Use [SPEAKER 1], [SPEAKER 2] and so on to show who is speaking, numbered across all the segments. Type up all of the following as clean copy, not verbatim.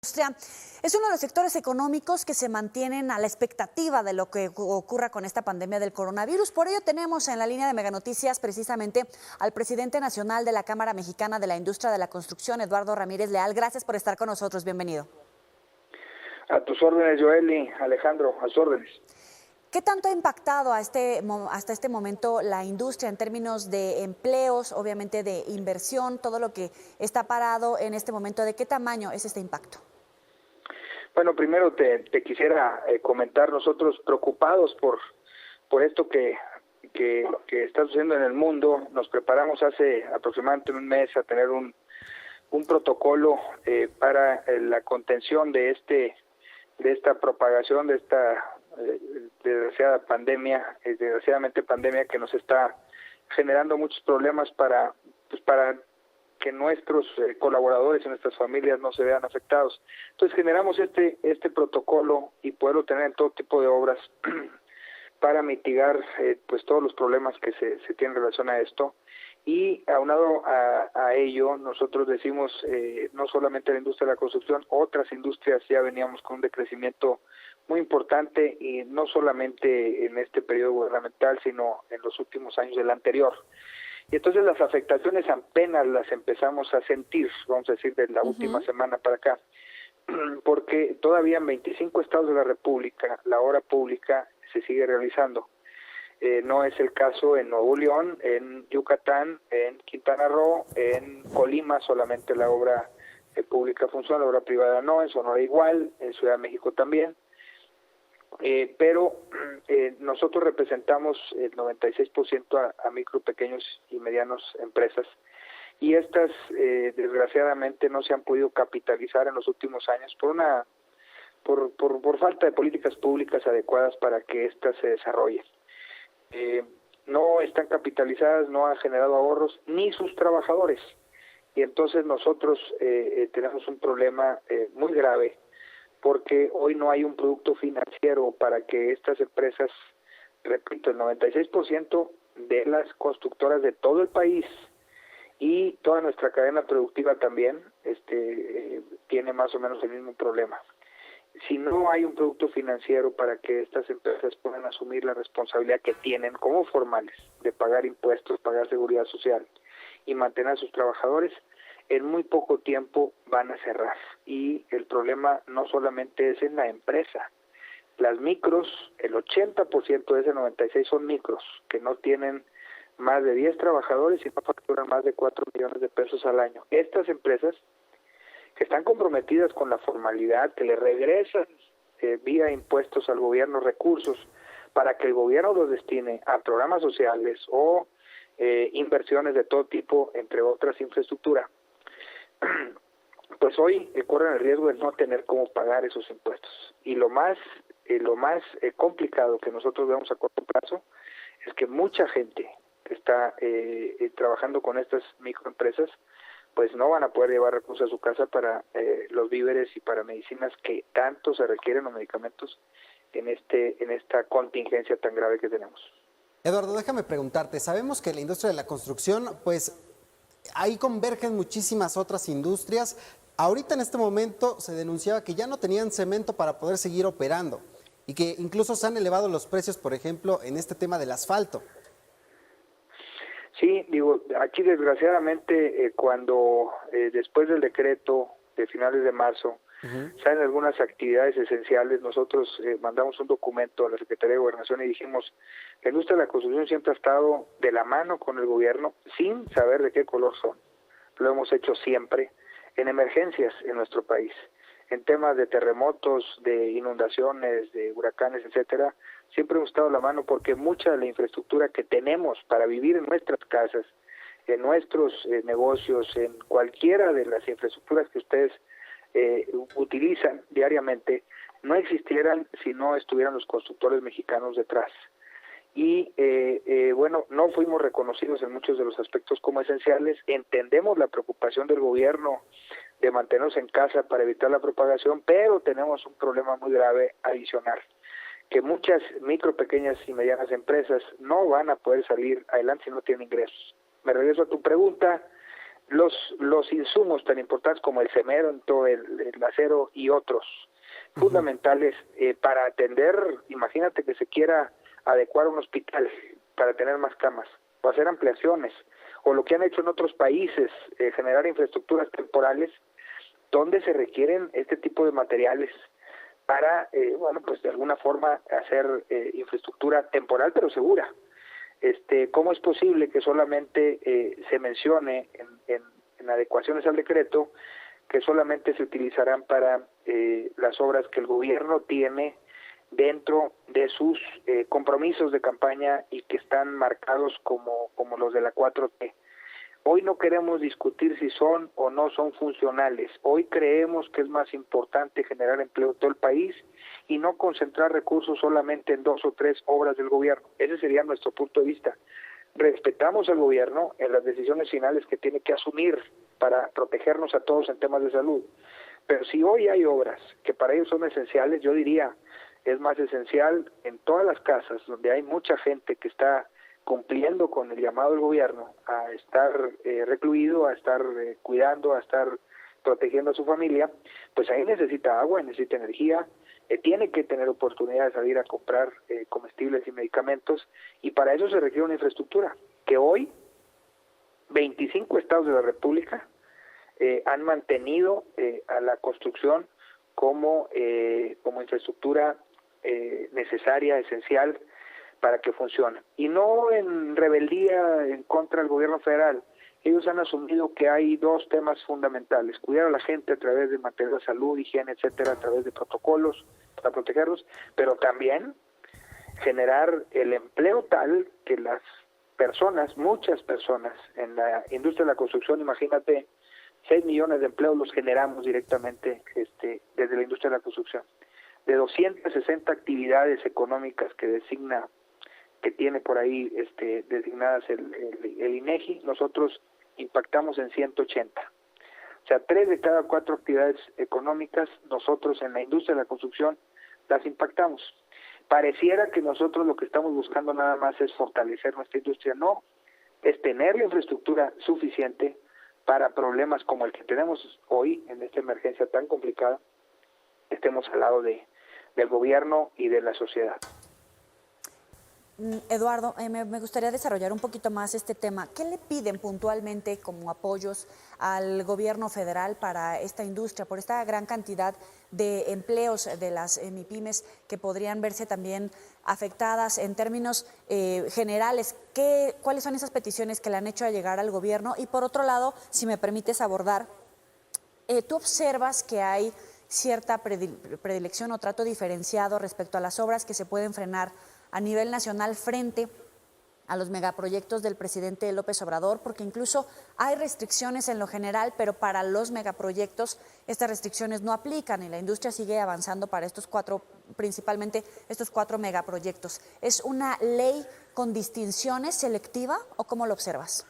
[SPEAKER 1] industria es uno de los sectores económicos que se mantienen a la expectativa de lo que ocurra con esta pandemia del coronavirus. Por ello tenemos en la línea de Mega Noticias precisamente al presidente nacional de la Cámara Mexicana de la Industria de la Construcción, Eduardo Ramírez Leal. Gracias por estar con nosotros. Bienvenido.
[SPEAKER 2] A tus órdenes, Joely, Alejandro, a sus órdenes.
[SPEAKER 1] ¿Qué tanto ha impactado hasta este momento la industria en términos de empleos, obviamente de inversión, todo lo que está parado en este momento? ¿De qué tamaño es este impacto?
[SPEAKER 2] Bueno, primero te quisiera comentar, nosotros preocupados por esto que está sucediendo en el mundo. Nos preparamos hace aproximadamente un mes a tener un protocolo para la contención de esta propagación, de esta desgraciadamente pandemia que nos está generando muchos problemas para que nuestros colaboradores y nuestras familias no se vean afectados. Entonces generamos este protocolo y poderlo tener en todo tipo de obras para mitigar pues todos los problemas que se tienen en relación a esto. Y aunado a ello, nosotros decimos, no solamente la industria de la construcción, otras industrias ya veníamos con un decrecimiento muy importante, y no solamente en este periodo gubernamental, sino en los últimos años del anterior. Y entonces las afectaciones apenas las empezamos a sentir, vamos a decir, de la última semana para acá, porque todavía en 25 estados de la República la obra pública se sigue realizando. No es el caso en Nuevo León, en Yucatán, en Quintana Roo, en Colima solamente la obra pública funciona, la obra privada no, en Sonora igual, en Ciudad de México también. Pero nosotros representamos el 96% a micro, pequeños y medianos empresas, y estas desgraciadamente no se han podido capitalizar en los últimos años por falta de políticas públicas adecuadas para que éstas se desarrollen. No están capitalizadas, no han generado ahorros ni sus trabajadores, y entonces nosotros tenemos un problema muy grave, porque hoy no hay un producto financiero para que estas empresas, repito, el 96% de las constructoras de todo el país y toda nuestra cadena productiva también tiene más o menos el mismo problema. Si no hay un producto financiero para que estas empresas puedan asumir la responsabilidad que tienen como formales de pagar impuestos, pagar seguridad social y mantener a sus trabajadores, en muy poco tiempo van a cerrar. Y el problema no solamente es en la empresa. Las micros, el 80% de ese 96 son micros, que no tienen más de 10 trabajadores y no facturan más de 4 millones de pesos al año. Estas empresas que están comprometidas con la formalidad, que le regresan vía impuestos al gobierno recursos para que el gobierno los destine a programas sociales o inversiones de todo tipo, entre otras infraestructura, pues hoy corren el riesgo de no tener cómo pagar esos impuestos. Y lo más complicado que nosotros vemos a corto plazo es que mucha gente que está trabajando con estas microempresas pues no van a poder llevar recursos a su casa para los víveres y para medicinas que tanto se requieren, o medicamentos, en esta contingencia tan grave que tenemos.
[SPEAKER 3] Eduardo, déjame preguntarte, sabemos que la industria de la construcción, pues ahí convergen muchísimas otras industrias. Ahorita en este momento se denunciaba que ya no tenían cemento para poder seguir operando y que incluso se han elevado los precios, por ejemplo, en este tema del asfalto.
[SPEAKER 2] Sí, digo, aquí desgraciadamente cuando después del decreto de finales de marzo salen algunas actividades esenciales, nosotros mandamos un documento a la Secretaría de Gobernación y dijimos, la industria de la construcción siempre ha estado de la mano con el gobierno sin saber de qué color son. Lo hemos hecho siempre en emergencias en nuestro país, en temas de terremotos, de inundaciones, de huracanes, etcétera. Siempre hemos estado de la mano porque mucha de la infraestructura que tenemos para vivir en nuestras casas, en nuestros negocios, en cualquiera de las infraestructuras que ustedes utilizan diariamente, no existieran si no estuvieran los constructores mexicanos detrás. Y bueno, no fuimos reconocidos en muchos de los aspectos como esenciales. Entendemos la preocupación del gobierno de mantenernos en casa para evitar la propagación, pero tenemos un problema muy grave adicional, que muchas micro, pequeñas y medianas empresas no van a poder salir adelante si no tienen ingresos. Me regreso a tu pregunta. los insumos tan importantes como el cemento, el acero y otros fundamentales para atender, imagínate que se quiera adecuar un hospital para tener más camas o hacer ampliaciones, o lo que han hecho en otros países, generar infraestructuras temporales donde se requieren este tipo de materiales para, pues de alguna forma hacer infraestructura temporal pero segura. ¿Cómo es posible que solamente se mencione en adecuaciones al decreto que solamente se utilizarán para las obras que el gobierno tiene dentro de sus compromisos de campaña y que están marcados como los de la 4T? Hoy no queremos discutir si son o no son funcionales. Hoy creemos que es más importante generar empleo en todo el país y no concentrar recursos solamente en 2 o 3 obras del gobierno. Ese sería nuestro punto de vista. Respetamos al gobierno en las decisiones finales que tiene que asumir para protegernos a todos en temas de salud. Pero si hoy hay obras que para ellos son esenciales, yo diría, es más esencial en todas las casas donde hay mucha gente que está cumpliendo con el llamado del gobierno a estar recluido, a estar cuidando, a estar protegiendo a su familia, pues ahí necesita agua, necesita energía, tiene que tener oportunidad de salir a comprar comestibles y medicamentos, y para eso se requiere una infraestructura que hoy 25 estados de la República han mantenido a la construcción como infraestructura necesaria, esencial, para que funcione. Y no en rebeldía en contra del gobierno federal. Ellos han asumido que hay 2 temas fundamentales: cuidar a la gente a través de material de salud, higiene, etcétera, a través de protocolos para protegerlos, pero también generar el empleo tal que las personas, muchas personas en la industria de la construcción, imagínate, 6 millones de empleos los generamos directamente desde la industria de la construcción. De 260 actividades económicas que tiene por ahí designadas el INEGI, nosotros impactamos en 180. O sea, 3 de cada 4 actividades económicas, nosotros en la industria de la construcción las impactamos. Pareciera que nosotros lo que estamos buscando nada más es fortalecer nuestra industria. No, es tener la infraestructura suficiente para problemas como el que tenemos hoy, en esta emergencia tan complicada, estemos al lado del gobierno y de la sociedad.
[SPEAKER 1] Eduardo, me gustaría desarrollar un poquito más este tema. ¿Qué le piden puntualmente como apoyos al gobierno federal para esta industria, por esta gran cantidad de empleos de las MIPYMES que podrían verse también afectadas en términos generales? ¿Cuáles son esas peticiones que le han hecho llegar al gobierno? Y por otro lado, si me permites abordar, ¿tú observas que hay cierta predilección o trato diferenciado respecto a las obras que se pueden frenar a nivel nacional frente a los megaproyectos del presidente López Obrador? Porque incluso hay restricciones en lo general, pero para los megaproyectos estas restricciones no aplican y la industria sigue avanzando para principalmente estos 4 megaproyectos. ¿Es una ley con distinciones selectiva o cómo lo observas?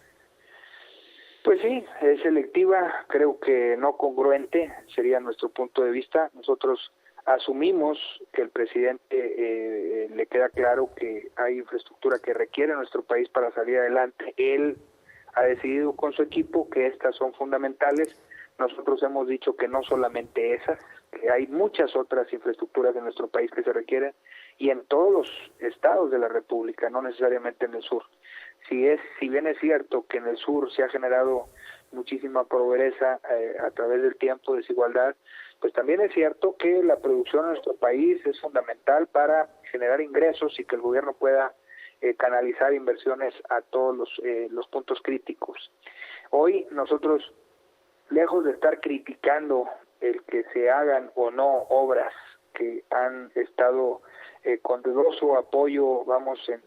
[SPEAKER 2] Pues sí, es selectiva, creo que no congruente, sería nuestro punto de vista. Nosotros asumimos que el presidente le queda claro que hay infraestructura que requiere nuestro país para salir adelante. Él ha decidido con su equipo que estas son fundamentales. Nosotros hemos dicho que no solamente esas, que hay muchas otras infraestructuras de nuestro país que se requieren y en todos los estados de la República, no necesariamente en el sur. Si bien es cierto que en el sur se ha generado muchísima pobreza a través del tiempo, desigualdad, pues también es cierto que la producción en nuestro país es fundamental para generar ingresos y que el gobierno pueda canalizar inversiones a todos los puntos críticos. Hoy nosotros, lejos de estar criticando el que se hagan o no obras que han estado con dudoso apoyo,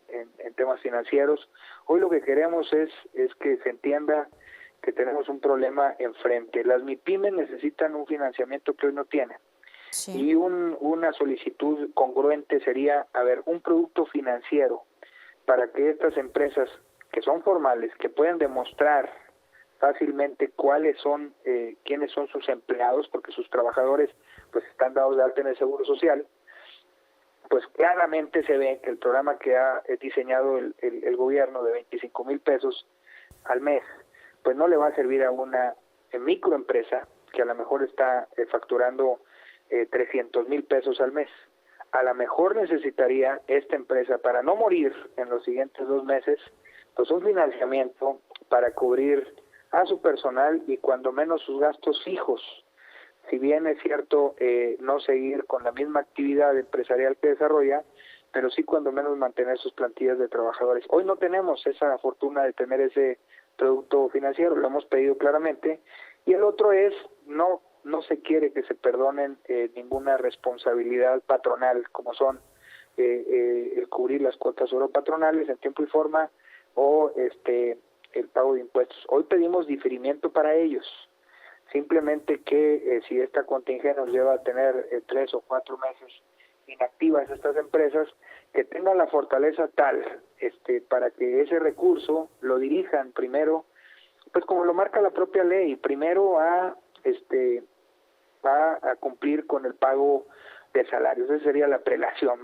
[SPEAKER 2] en temas financieros, hoy lo que queremos es que se entienda que tenemos un problema enfrente. Las MIPYMES necesitan un financiamiento que hoy no tienen. Sí. Y una solicitud congruente sería, un producto financiero para que estas empresas que son formales, que pueden demostrar fácilmente quiénes son sus empleados, porque sus trabajadores pues están dados de alta en el Seguro Social, pues claramente se ve que el programa que ha diseñado el gobierno de 25,000 pesos al mes, pues no le va a servir a una microempresa que a lo mejor está facturando 300,000 pesos al mes. A lo mejor necesitaría esta empresa, para no morir en los siguientes 2 meses, pues un financiamiento para cubrir a su personal y cuando menos sus gastos fijos. Si bien es cierto no seguir con la misma actividad empresarial que desarrolla, pero sí cuando menos mantener sus plantillas de trabajadores. Hoy no tenemos esa fortuna de tener ese producto financiero, lo hemos pedido claramente. Y el otro es, no se quiere que se perdonen ninguna responsabilidad patronal, como son el cubrir las cuotas patronales en tiempo y forma o el pago de impuestos. Hoy pedimos diferimiento para ellos, simplemente que si esta contingencia nos lleva a tener 3 o 4 meses inactivas estas empresas, que tengan la fortaleza tal para que ese recurso lo dirijan primero, pues como lo marca la propia ley, primero a cumplir con el pago de salarios. Esa sería la prelación,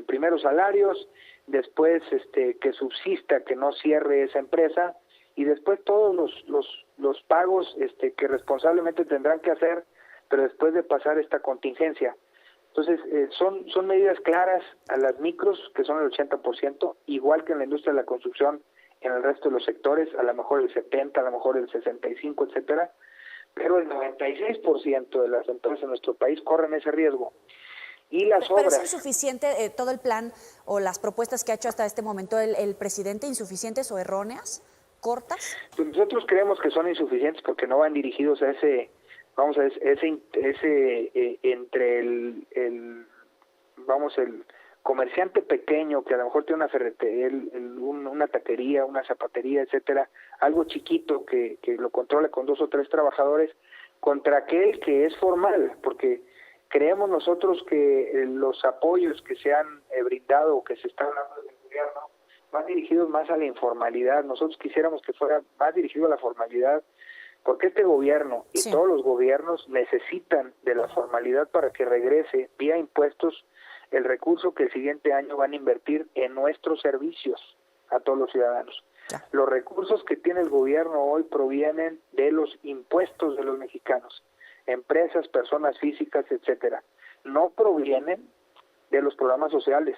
[SPEAKER 2] primero salarios, después que subsista, que no cierre esa empresa, y después todos los pagos que responsablemente tendrán que hacer, pero después de pasar esta contingencia. Entonces, son medidas claras a las micros, que son el 80%, igual que en la industria de la construcción, en el resto de los sectores, a lo mejor el 70%, a lo mejor el 65%, etcétera, pero el 96% de las empresas en nuestro país corren ese riesgo. Y las
[SPEAKER 1] ¿Pero
[SPEAKER 2] obras...
[SPEAKER 1] es insuficiente todo el plan o las propuestas que ha hecho hasta este momento el presidente, insuficientes o erróneas, cortas?
[SPEAKER 2] Pues nosotros creemos que son insuficientes porque no van dirigidos a ese entre el comerciante pequeño que a lo mejor tiene una ferretería, una taquería, una zapatería, etcétera, algo chiquito que lo controla con 2 o 3 trabajadores, contra aquel que es formal, porque creemos nosotros que los apoyos que se han brindado o que se están dando desde el gobierno van dirigidos más a la informalidad. Nosotros quisiéramos que fuera más dirigido a la formalidad, porque este gobierno y
[SPEAKER 1] sí,
[SPEAKER 2] todos los gobiernos necesitan de la formalidad para que regrese vía impuestos el recurso que el siguiente año van a invertir en nuestros servicios a todos los ciudadanos.
[SPEAKER 1] ya.
[SPEAKER 2] Los recursos que tiene el gobierno hoy provienen de los impuestos de los mexicanos, empresas, personas físicas, etcétera. No provienen de los programas sociales.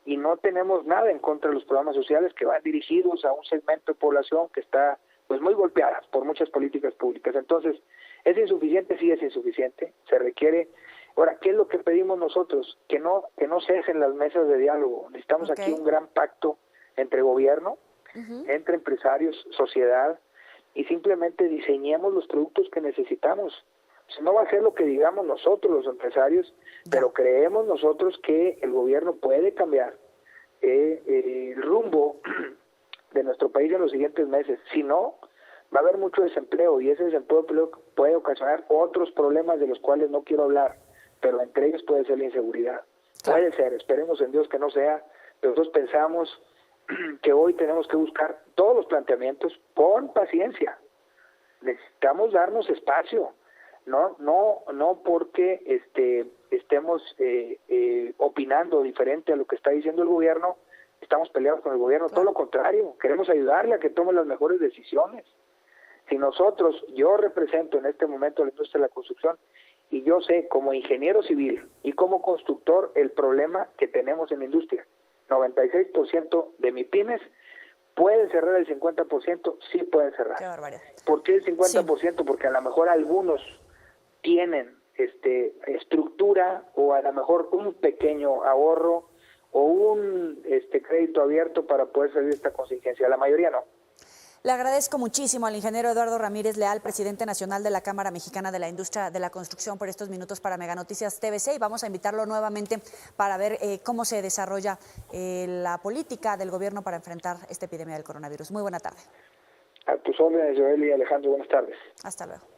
[SPEAKER 2] Y no tenemos nada en contra de los programas sociales que van dirigidos a un segmento de población que está pues muy golpeada por muchas políticas públicas. Entonces, ¿es insuficiente? Sí, es insuficiente. Se requiere. Ahora, ¿qué es lo que pedimos nosotros? Que no cesen las mesas de diálogo. Necesitamos aquí un gran pacto entre gobierno, entre empresarios, sociedad, y simplemente diseñemos los productos que necesitamos. Si no va a ser lo que digamos nosotros los empresarios, pero creemos nosotros que el gobierno puede cambiar el rumbo de nuestro país en los siguientes meses. Si no, va a haber mucho desempleo y ese desempleo puede ocasionar otros problemas de los cuales no quiero hablar, pero entre ellos puede ser la inseguridad. Puede ser, esperemos en Dios que no sea, pero nosotros pensamos que hoy tenemos que buscar todos los planteamientos con paciencia. Necesitamos darnos espacio. No porque estemos opinando diferente a lo que está diciendo el gobierno, estamos peleados con el gobierno, todo lo contrario, queremos ayudarle a que tome las mejores decisiones. Si nosotros, yo represento en este momento la industria de la construcción y yo sé como ingeniero civil y como constructor el problema que tenemos en la industria, 96% de MIPYMES ¿pueden cerrar el 50%? Sí pueden cerrar.
[SPEAKER 1] Qué barbaridad.
[SPEAKER 2] ¿Por qué el 50%? Sí. Porque a lo mejor algunos tienen estructura o a lo mejor un pequeño ahorro o un crédito abierto para poder salir de esta contingencia. La mayoría no.
[SPEAKER 1] Le agradezco muchísimo al ingeniero Eduardo Ramírez Leal, presidente nacional de la Cámara Mexicana de la Industria de la Construcción, por estos minutos para Mega Noticias TVC, y vamos a invitarlo nuevamente para ver cómo se desarrolla la política del gobierno para enfrentar esta epidemia del coronavirus. Muy buena tarde.
[SPEAKER 2] A tus órdenes, Joel y Alejandro, buenas tardes.
[SPEAKER 1] Hasta luego.